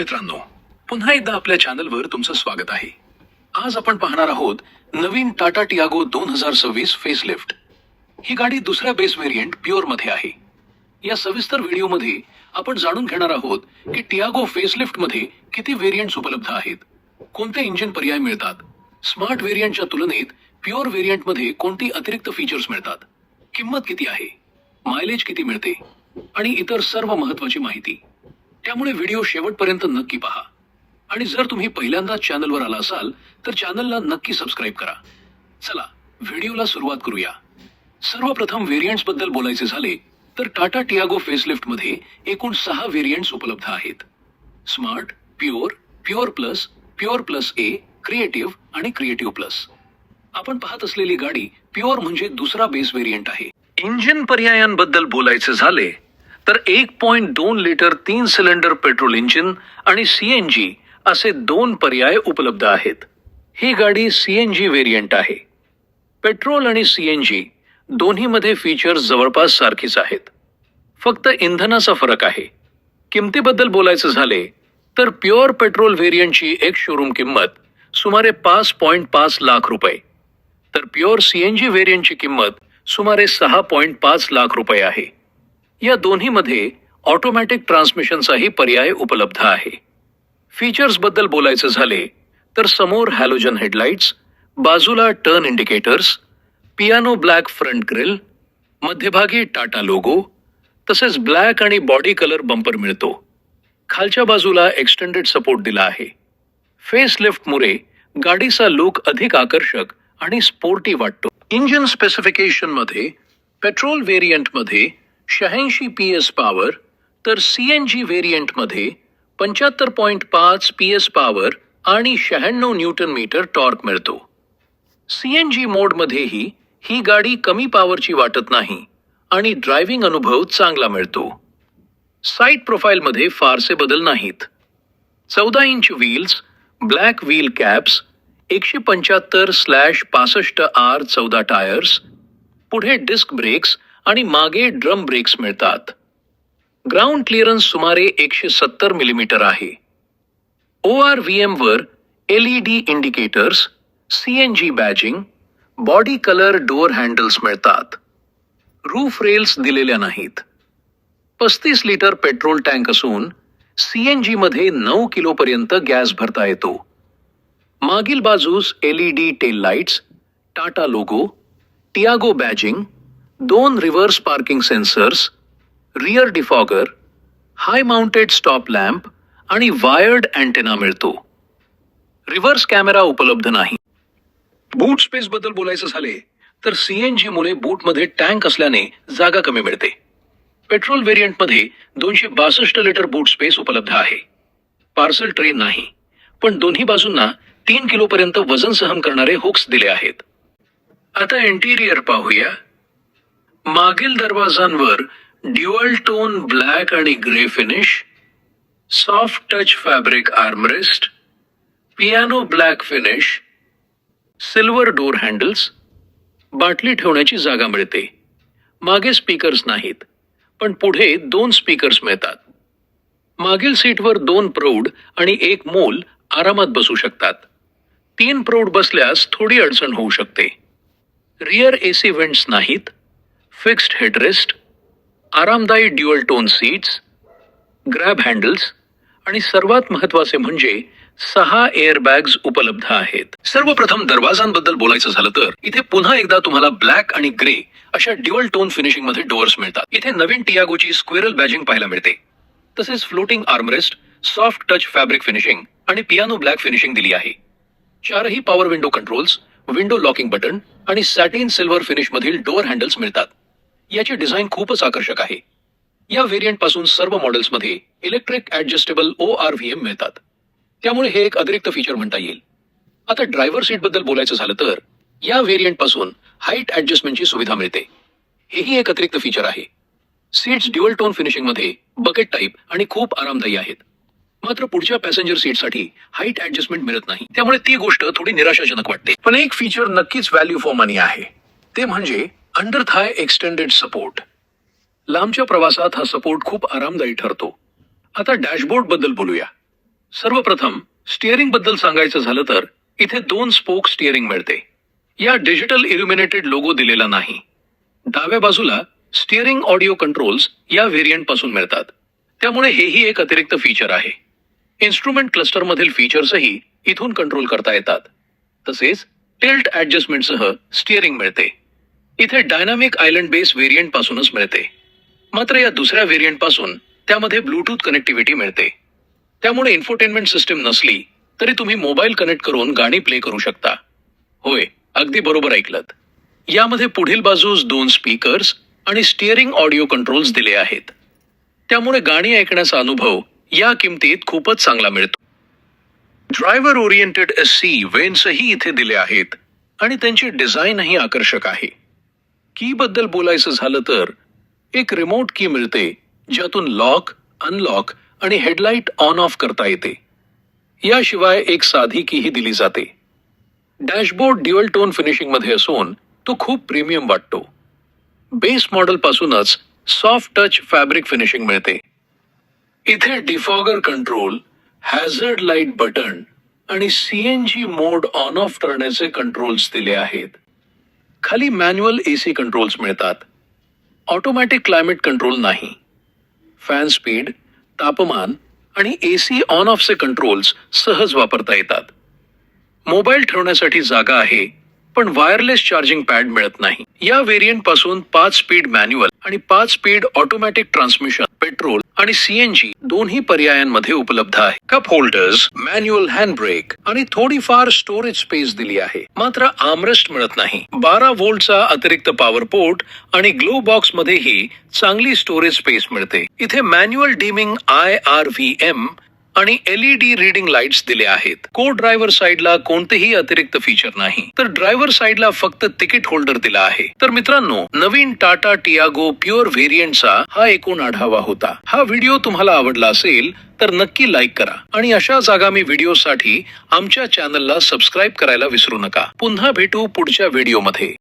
मित्रांनो, पुन्हा एकदा आपल्या चॅनलवर तुमचं स्वागत आहे. आज आपण पाहणार आहोत नवीन टाटा टियागो 2026 फेसलिफ्ट. ही गाडी दुसऱ्या बेस व्हेरियंट प्युअर मध्ये आहे. या सविस्तर व्हिडिओमध्ये आपण जाणून घेणार आहोत की टियागो फेसलिफ्ट मध्ये किती व्हेरियंट्स उपलब्ध आहेत, कोणते इंजिन पर्याय मिळतात, स्मार्ट व्हेरियंटच्या तुलनेत प्युअर व्हेरियंट मध्ये कोणती अतिरिक्त फीचर्स मिळतात, किंमत किती आहे, मायलेज किती मिळते आणि इतर सर्व महत्त्वाची माहिती. त्यामुळे व्हिडिओ शेवटपर्यंत नक्की पहा. आणि जर तुम्ही पहिल्यांदा चॅनलवर आला असाल तर चॅनलला नक्की सबस्क्राईब करा. चला व्हिडिओला सुरुवात करूया. सर्वप्रथम व्हेरियंट्स बद्दल बोलायचे झाले तर टाटा टियागो फेसलिफ्ट मध्ये एकूण 6 व्हेरियंट्स उपलब्ध आहेत. स्मार्ट, प्युअर, प्युअर प्लस ए, क्रिएटिव्ह आणि क्रिएटिव्ह प्लस. आपण पाहत असलेली गाडी प्युअर म्हणजे दुसरा बेस व्हेरियंट आहे. इंजिन पर्यायांबद्दल बोलायचे झाले तर 1.2 लिटर 3 सिलेंडर पेट्रोल इंजिन आणि सीएनजी असे 2 पर्याय उपलब्ध आहेत. ही गाडी सीएनजी व्हेरियंट आहे. पेट्रोल आणि सीएनजी दोन्हीमध्ये फीचर्स जवळपास सारखीच आहेत, फक्त इंधनाचा फरक आहे. किमतीबद्दल बोलायचं झाले तर प्युअर पेट्रोल व्हेरियंटची एक शोरूम किंमत सुमारे 5.5 लाख रुपये, तर प्युअर सीएनजी व्हेरियंटची किंमत सुमारे 6.5 लाख रुपये आहे. या दोन्हीमध्ये ऑटोमॅटिक ट्रान्समिशनचाही पर्याय उपलब्ध आहे. फीचर्स बद्दल बोलायचं झाले तर समोर हॅलोजन हेडलाइट्स, बाजूला turn indicators, piano black front grille, मध्यभागी टाटा लोगो, तसेच ब्लॅक आणि बॉडी कलर बंपर मिळतो. खालच्या बाजूला एक्सटेंडेड सपोर्ट दिला आहे. फेसलिफ्टमुळे गाडीचा लुक अधिक आकर्षक आणि स्पोर्टी वाटतो. इंजिन स्पेसिफिकेशन मध्ये पेट्रोल व्हेरियंटमध्ये 86 PS पॉवर, तर सीएनजी व्हेरियंटमध्ये 75.5 PS पॉवर आणि 96 न्यूटन मीटर टॉर्क मिळतो. सीएनजी मोडमध्येही ही गाडी कमी पॉवरची वाटत नाही आणि ड्रायव्हिंग अनुभव चांगला मिळतो. साईड प्रोफाईलमध्ये फारसे बदल नाहीत. 14 inch wheels, black wheel caps, 175/65R 14 tyres, पुढे डिस्क ब्रेक्स आणि मागे ड्रम ब्रेक्स मिळतात. ग्राउंड क्लिअरन्स सुमारे 170 मिलीमीटर आहे. ORVM वर LED indicators, CNG badging, body colour door handles मिळतात. रूफ रेल्स दिलेल्या नाहीत. 35 लिटर पेट्रोल टँक असून सीएनजी मध्ये 9 किलोपर्यंत गॅस भरता येतो. मागील बाजूस LED tail lights, Tata logo, Tiago badging, 2 reverse parking sensors, rear defogger, high mounted stop lamp आणि वायर्ड अँटेना मिळतो. रिव्हर्स कॅमेरा उपलब्ध नाही. बूट स्पेस बद्दल बोलायचं झाले तर सीएनजी मुळे बूटमध्ये टँक असल्याने जागा कमी मिळते. पेट्रोल व्हेरियंटमध्ये 262 लिटर बूट स्पेस उपलब्ध आहे. पार्सल ट्रे नाही, पण दोन्ही बाजूंना 3 किलोपर्यंत वजन सहन करणारे हुक्स दिले आहेत. आता इंटिरियर पाहूया. मागील दरवाजांवर ड्युअल टोन ब्लॅक आणि grey finish, soft touch fabric armrest, piano black finish, silver door handles, बाटली ठेवण्याची जागा मिळते. मागे स्पीकर्स नाहीत, पण पुढे 2 स्पीकर्स मिळतात. मागील सीटवर 2 प्रौढ आणि 1 मूल आरामात बसू शकतात. 3 प्रौढ बसल्यास थोडी अडचण होऊ शकते. रियर AC वेंट्स नाहीत. फिक्स्ड हेडरेस्ट, आरामदायी dual tone seats, grab handles आणि सर्वात महत्त्वाचे म्हणजे 6 एअरबॅग्स उपलब्ध आहेत. सर्वप्रथम दरवाजांबद्दल बोलायचं झालं तर इथे पुन्हा एकदा तुम्हाला ब्लॅक आणि ग्रे अशा ड्युअल टोन फिनिशिंग मध्ये डोअर्स मिळतात. इथे नवीन टियागोची स्क्वेरल बॅजिंग पाहायला मिळते. तसेच floating armrest, soft touch fabric finishing आणि पियानो ब्लॅक फिनिशिंग दिली आहे. 4ही power window controls, window locking button आणि सॅटिन सिल्वर फिनिश मधील डोअर हँडल्स मिळतात. याची डिझाईन खूपच आकर्षक आहे. या व्हेरियंट पासून सर्व मॉडेल्समध्ये इलेक्ट्रिक ऍडजस्टेबल ORVM मिळतात, त्यामुळे हे एक अतिरिक्त फीचर म्हणता येईल. आता ड्रायव्हर सीट बद्दल बोलायचं झालं तर या व्हेरियंट पासून हाईट ऍडजस्टमेंटची सुविधा मिळते. हेही एक अतिरिक्त फीचर आहे. सीट्स ड्युअल टोन फिनिशिंग मध्ये बकेट टाईप आणि खूप आरामदायी आहेत. मात्र पुढच्या पॅसेंजर सीटसाठी हाईट ऍडजस्टमेंट मिळत नाही, त्यामुळे ती गोष्ट थोडी निराशाजनक वाटते. पण एक फीचर नक्कीच व्हॅल्यू फॉर मनी आहे, ते म्हणजे अंडर थाय एक्सटेंडेड सपोर्ट. लांबच्या प्रवासात हा सपोर्ट खूप आरामदायी ठरतो. आता डॅशबोर्ड बद्दल बोलूया. सर्वप्रथम स्टिअरिंग बद्दल सांगायचं झालं तर इथे 2 स्पोक स्टिअरिंग मिळते. या डिजिटल इल्युमिनेटेड लोगो दिलेला नाही. डाव्या बाजूला स्टिअरिंग ऑडिओ कंट्रोल्स या व्हेरियंट पासून मिळतात. त्यामुळे हेही एक अतिरिक्त फीचर आहे. इन्स्ट्रुमेंट क्लस्टर मधील फीचर्सही इथून कंट्रोल करता येतात. तसेच टिल्ट ऍडजस्टमेंटसह स्टिअरिंग मिळते. इथे डायनामिक आयलंड बेस व्हेरियंट पासूनच मिळते. मात्र या दुसऱ्या व्हेरियंट पासून त्यामध्ये ब्लूटूथ कनेक्टिव्हिटी मिळते. त्यामुळे इन्फोटेनमेंट सिस्टीम नसली तरी तुम्ही मोबाईल कनेक्ट करून गाणी प्ले करू शकता. होय, अगदी बरोबर ऐकलत. यामध्ये पुढील बाजूस 2 स्पीकर्स आणि स्टिअरिंग ऑडिओ कंट्रोल्स दिले आहेत. त्यामुळे गाणी ऐकण्याचा अनुभव या किमतीत खूपच चांगला मिळतो. ड्रायव्हर ओरिएंटेड एससी वेन्सही इथे दिले आहेत आणि त्यांची डिझाईनही आकर्षक आहे. की बद्दल बोलायचं झालं तर एक रिमोट की मिळते ज्यातून लॉक, अनलॉक आणि हेडलाईट ऑन ऑफ करता येते. याशिवाय एक साधी कीही दिली जाते. डॅशबोर्ड ड्युअल टोन फिनिशिंग मध्ये असून तो खूप प्रीमियम वाटतो. बेस मॉडेल पासूनच सॉफ्ट टच फॅब्रिक फिनिशिंग मिळते. इथे डिफॉगर कंट्रोल, हॅझर्ड लाईट बटन आणि सीएनजी मोड ऑन ऑफ करण्याचे कंट्रोल्स दिले आहेत. खाली मॅन्युअल एसी कंट्रोल्स मिळतात. ऑटोमॅटिक क्लायमेट कंट्रोल नाही. फॅन स्पीड, तापमान आणि एसी ऑन ऑफचे कंट्रोल्स सहज वापरता येतात. मोबाईल ठेवण्यासाठी जागा आहे, पण वायरलेस चार्जिंग पॅड मिळत नाही. या व्हेरियंट पासून 5 स्पीड मॅन्युअल आणि 5 स्पीड ऑटोमॅटिक ट्रान्समिशन, पेट्रोल आणि सीएनजी दोन्ही पर्यायांमध्ये उपलब्ध आहे. Cup holders, manual hand brake आणि थोडीफार स्टोरेज स्पेस दिली आहे. मात्र आर्मरेस्ट मिळत नाही. 12 व्होल्टचा अतिरिक्त पॉवर पोर्ट आणि ग्लो बॉक्स मध्येही चांगली स्टोरेज स्पेस मिळते. इथे मॅन्युअल डिमिंग IRVM आणि LED रीडिंग लाईट्स दिले आहेत. को ड्रायव्हर साइडला कोणतेही अतिरिक्त फीचर नाही, तर ड्रायव्हर साइडला फक्त तिकीट होल्डर दिला आहे. तर मित्रांनो, नवीन टाटा टियागो प्युअर व्हेरियंटचा हा एकूण आढावा होता. हा व्हिडिओ तुम्हाला आवडला असेल तर नक्की लाईक करा आणि अशाच आगामी व्हिडिओसाठी आमच्या चॅनलला सबस्क्राईब करायला विसरू नका. पुन्हा भेटू पुढच्या व्हिडिओमध्ये.